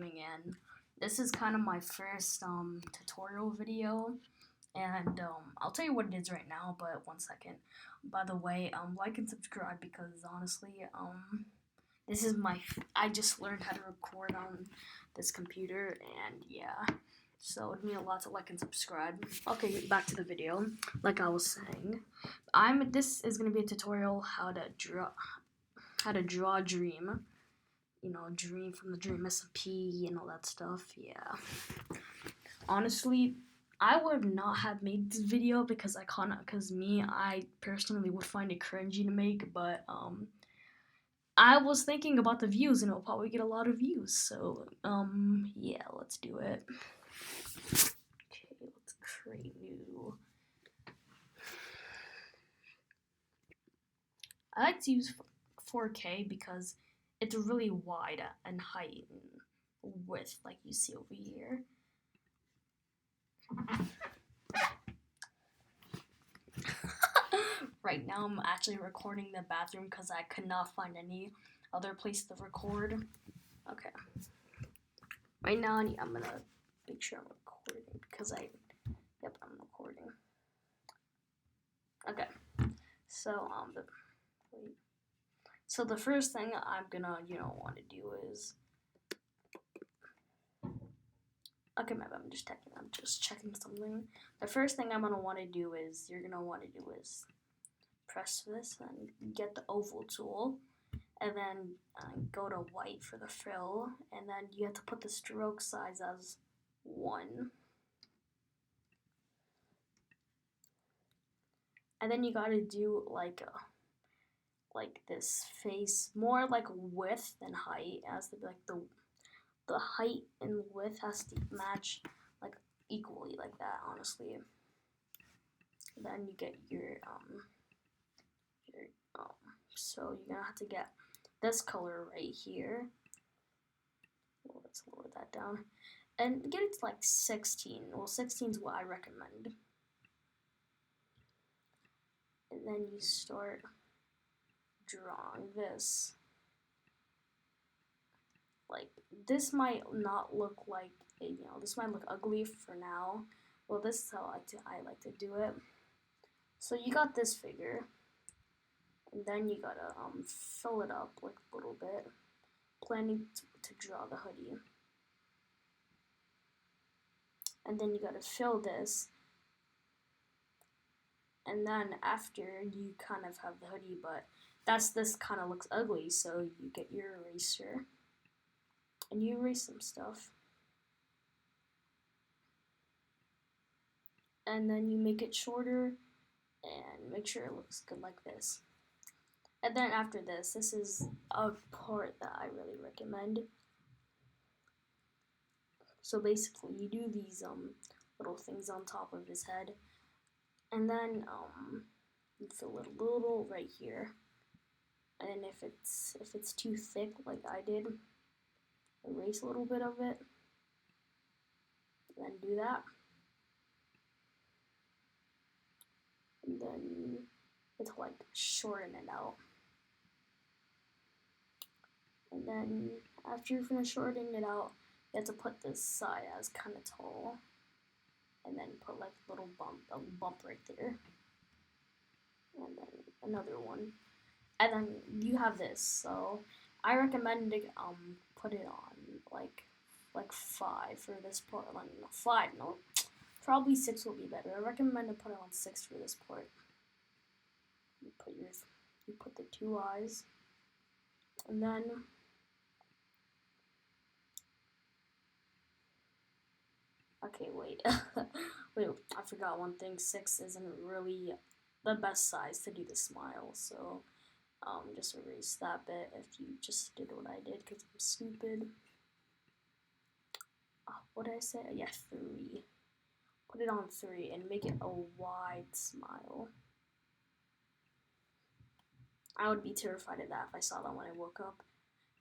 And this is kind of my first tutorial video, and I'll tell you what it is right now, but one second. By the way, like and subscribe, because honestly, this is I just learned how to record on this computer, and yeah, so it'd mean a lot to like and subscribe. Okay, back to the video. Like I was saying, this is gonna be a tutorial how to draw a dream. You know, dream from the dream SMP and all that stuff. Yeah. Honestly, I would not have made this video because I personally would find it cringy to make, but I was thinking about the views and it'll probably get a lot of views. So yeah, let's do it. Okay, let's create new. I like to use 4K because it's really wide in height and width, like you see over here. Right now I'm actually recording the bathroom because I could not find any other place to record. Okay. Right now I'm gonna make sure I'm recording because I'm recording. Okay. So the first thing I'm gonna want to do is, okay, I'm just checking something. The first thing I'm gonna want to do is press this and get the oval tool, and then go to white for the fill, and then you have to put the stroke size as 1. And then you gotta do like this face, more like width than height, as the height and width has to match like equally, like that, honestly. Then you get your so you're gonna have to get this color right here. Well, let's lower that down and get it to like 16. Well, 16 is what I recommend. And then you start drawing this. Like, this might not look like this might look ugly for now. Well, this is how I like to do it. So you got this figure, and then you gotta fill it up like a little bit, planning to draw the hoodie. And then you gotta fill this, and then after you kind of have the hoodie, but this kind of looks ugly, so you get your eraser and you erase some stuff, and then you make it shorter and make sure it looks good like this. And then after this is a part that I really recommend. So basically you do these little things on top of his head, and then you fill it a little right here, and if it's too thick like I did, erase a little bit of it, and then do that, and then it's like shorten it out. And then after you finish shortening it out, you have to put this side as kind of tall, and then put like a little bump right there, and then another one, and then you have this. So I recommend to put it on like 5 for this part. Like, no, 5, no, probably 6 will be better. I recommend to put it on 6 for this part. You put the 2 eyes, and then okay, wait, wait, I forgot one thing. 6 isn't really the best size to do the smile, so just erase that bit if you just did what I did, because I'm stupid. What did I say? Yeah, 3. Put it on 3 and make it a wide smile. I would be terrified of that if I saw that when I woke up.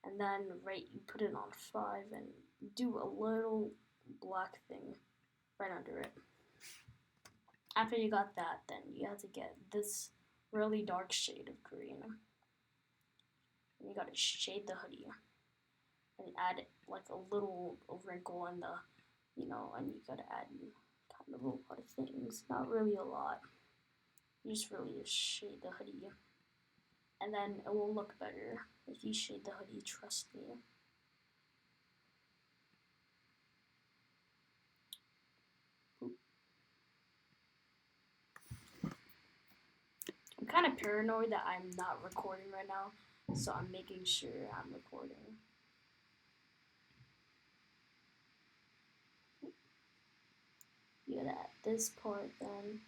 And then you put it on 5 and do a little black thing right under it. After you got that, then you have to get this really dark shade of green. And you gotta shade the hoodie. and add like a little wrinkle in the, and you gotta add kind of a lot of things. Not really a lot. You just really just shade the hoodie, and then it will look better if you shade the hoodie. Trust me. I'm kind of paranoid that I'm not recording right now, so I'm making sure I'm recording. You gotta add this part then.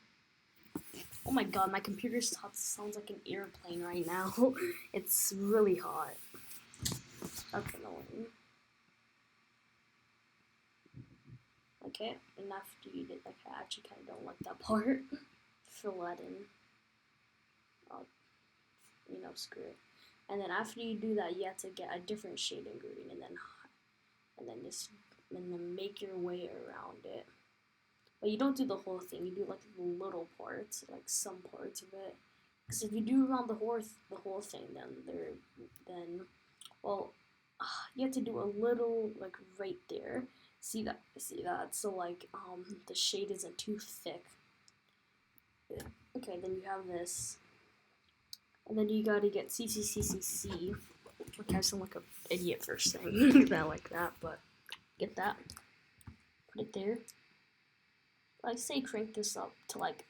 Oh my god, my computer sounds like an airplane right now. It's really hot. Okay, no one. Okay, and after you did, like, I actually kind of don't like that part. Fill that in. I'll, screw it. And then after you do that, you have to get a different shading green, and then make your way around it. But you don't do the whole thing. You do like the little parts, like some parts of it. Because if you do around the whole thing, then you have to do a little like right there. See that? So like the shade isn't too thick. Okay, then you have this, and then you gotta get CCCCC. Okay, I sound like an idiot for saying that like that, but get that. Put it there. Like say crank this up to like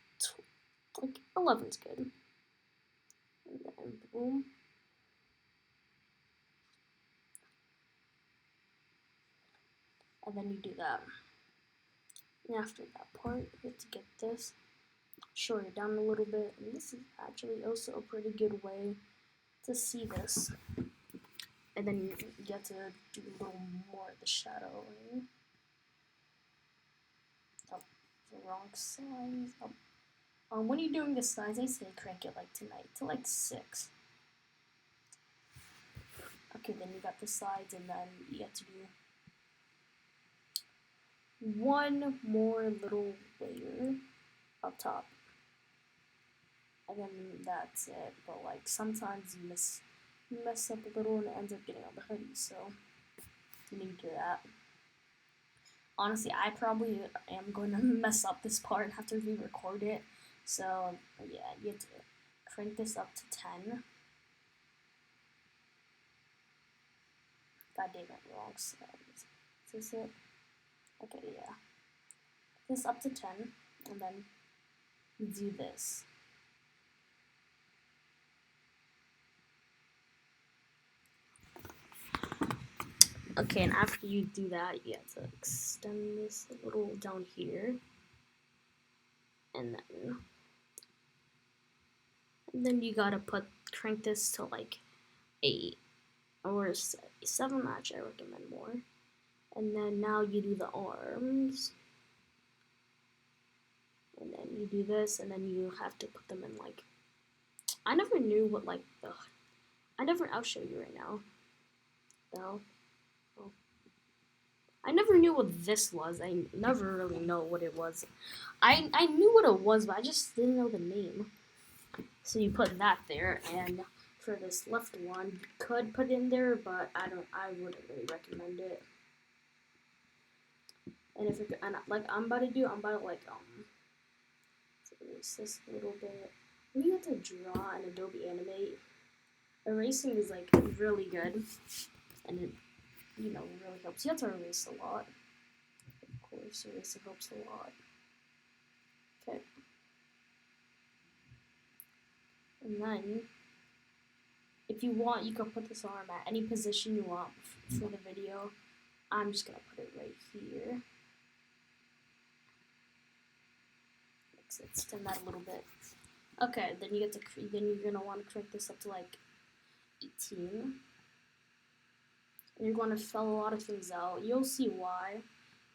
11's good. And then boom. And then you do that. And after that part, you have to get this. Short it down a little bit. And this is actually also a pretty good way to see this. And then you get to do a little more of the shadowing. Oh, the wrong size. When you're doing the size, I say crank it like tonight to like 6. Okay, then you got the sides, and then you have to do one more little layer up top. And then that's it. But like sometimes you mess up a little and it ends up getting on the hoodie, so you need to do that. Honestly, I probably am going to mess up this part and have to re-record it. So yeah, you have to crank this up to 10. God damn it, wrong side. Is this it? Okay, yeah. This up to 10, and then you do this. Okay, and after you do that, you have to extend this a little down here. And then you gotta crank this to like 8 or 7, actually I recommend more. And then now you do the arms. And then you do this, and then you have to put them in like, I never knew what like I'll show you right now. Though. Oh. I never knew what this was. I never really know what it was. I knew what it was, but I just didn't know the name. So you put that there, and for this left one, you could put in there, but I wouldn't really recommend it. And if you're, I'm about to like erase this a little bit. You have to draw an Adobe Animate. Erasing is like really good, and it really helps. You have to erase a lot. Of course, erasing helps a lot. Okay. And then, if you want, you can put this arm at any position you want for the video. I'm just gonna put it right here. Let's extend that a little bit. Okay, then you're gonna want to crank this up to like 18. And you're going to fill a lot of things out. You'll see why.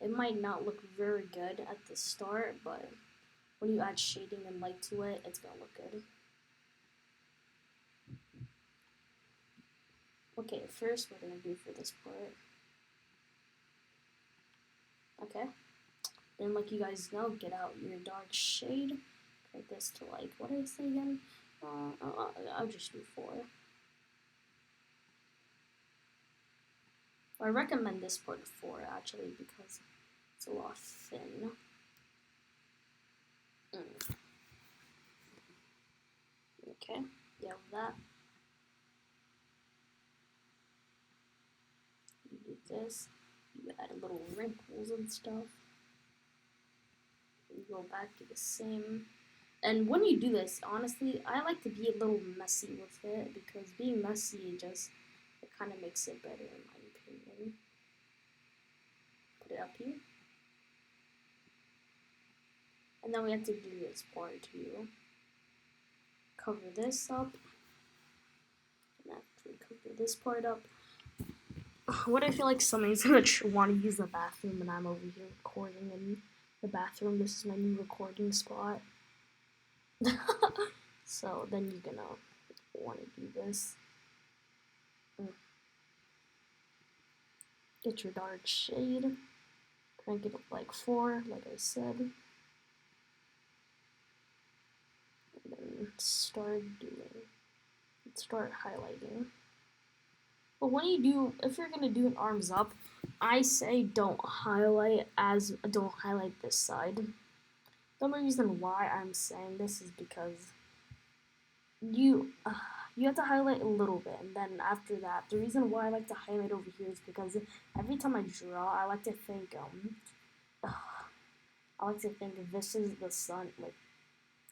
It might not look very good at the start, but when you add shading and light to it, it's going to look good. Okay, first we're going to do for this part. Okay. Then like you guys know, get out your dark shade. Like this to like, what did I say again? I'll just do 4. I recommend this part 4 actually because it's a lot thin. Okay, yeah, with that. You do this, you add a little wrinkles and stuff. You go back to the same. And when you do this, honestly, I like to be a little messy with it because being messy just it kind of makes it better in my opinion. Put it up here. And then we have to do this part too. Cover this up. And after we cover this part up, what I feel like somebody's gonna want to use the bathroom and I'm over here recording in the bathroom. This is my new recording spot. So then you're gonna want to do this. Get your dark shade. Crank it up like 4, like I said. And then start highlighting. But when you do, if you're gonna do an arms up, I say don't highlight this side. The only reason why I'm saying this is because you have to highlight a little bit, and then after that, the reason why I like to highlight over here is because every time I draw, I like to think this is the sun. Like,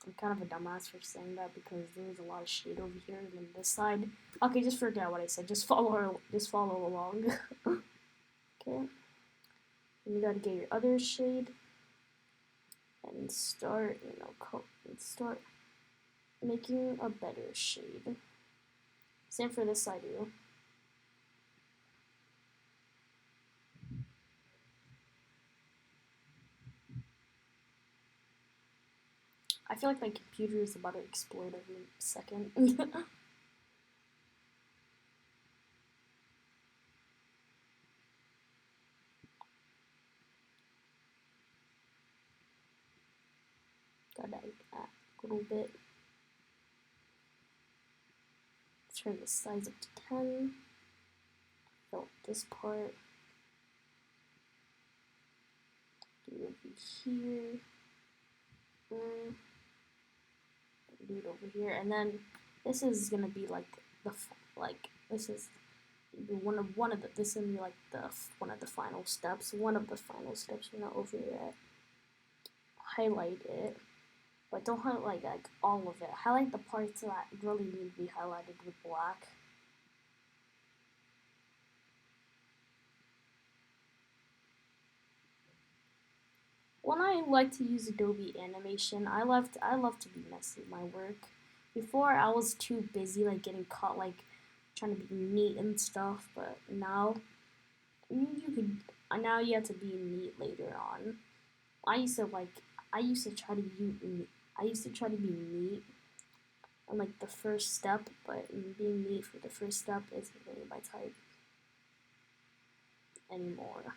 I'm kind of a dumbass for saying that because there's a lot of shade over here than this side. Okay, just forget what I said. Just follow along. Okay. And you gotta get your other shade and start, start making a better shade. Same for this side too. I feel like my computer is about to explode every second. Gotta add a little bit. Let's turn the size up to 10. Fill up this part. Do it over here. Do it over here, and then this is gonna be like this is one of the this is gonna be like one of the final steps. One of the final steps. You're not over yet. Highlight it, but don't highlight like all of it. Highlight the parts that really need to be highlighted with black. When I like to use Adobe animation, I love to be messy with my work. Before I was too busy like getting caught like trying to be neat and stuff, but now you have to be neat later on. I used to try to be neat on like the first step, but being neat for the first step isn't really my type anymore.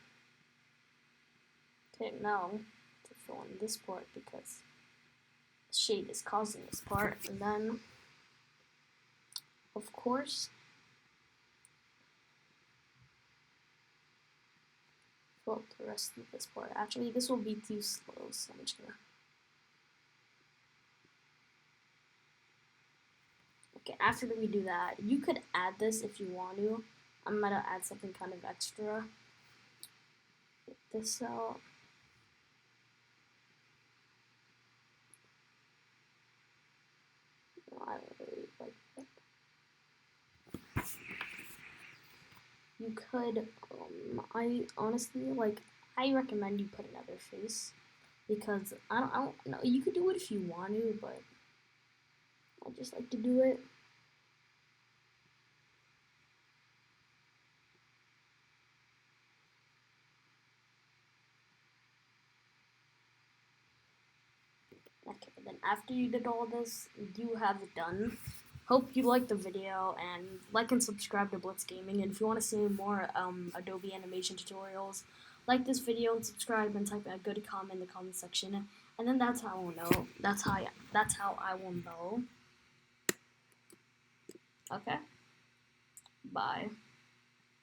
Okay, now to fill in this part because shade is causing this part, and then of course fill up the rest of this part. Actually, this will be too slow, so I'm just gonna. Okay, after we do that, you could add this if you want to. I'm gonna add something kind of extra. Get this out. I don't really like that. You could, I honestly, I recommend you put another face, because I don't know, you could do it if you want to, but I just like to do it. Okay, then after you did all this, you have it done. Hope you liked the video, and like and subscribe to Blitz Gaming. And if you want to see more Adobe animation tutorials, like this video and subscribe and type a good comment in the comment section. And then that's how I will know. That's how I will know. Okay. Bye.